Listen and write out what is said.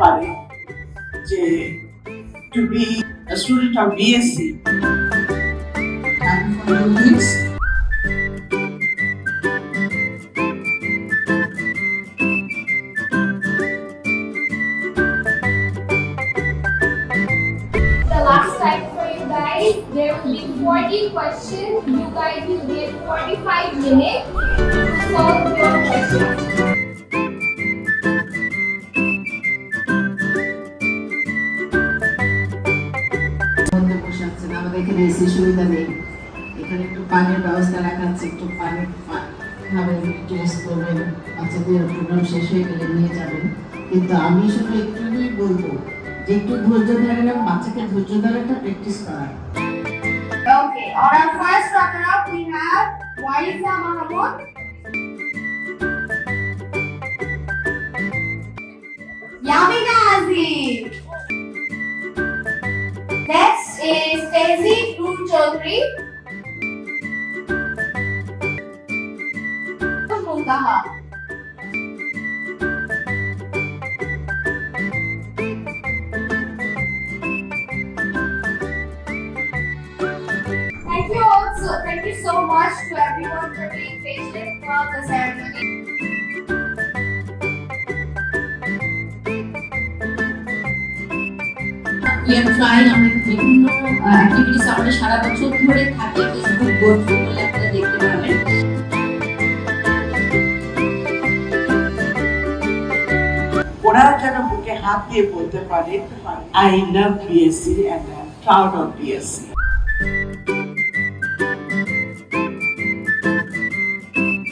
পারে যে to be a student of BSc. And for your needs, The last time for you guys, there will be 40 questions. You guys will get 45 minutes to solve your questions. বন্ধ বসে আছেন, আমাদের এখানে AC সুবিধা নেই, এখানে একটু পানির ব্যবস্থা রাখা আছে, একটু পানি খাবেন, একটু রেস্ট করবেন, বাচ্চাদের প্রোগ্রাম শেষ হয়ে গেলে নিয়ে যাবেন। কিন্তু আমি শুধু একটুই বলবো যে একটু ধৈর্য ধরে না, বাচ্চাকে ধৈর্য ধরাটা প্র্যাকটিস করা। Okay, on our first runner-up we have Waiza Mahmood, Yamina Aziz. Next is Tezi Dhruv Chaudhary, Muntaha. Thank you so much to everyone for being patient throughout the ceremony. We are trying আমাদের বিভিন্ন activities আমাদের সারা বছর ধরে থাকে, Facebook গোল বলে আপনারা দেখতে পাবেন। ওরা যেন বুকে হাত দিয়ে বলতে পারে I love BSc and I'm proud of BSc.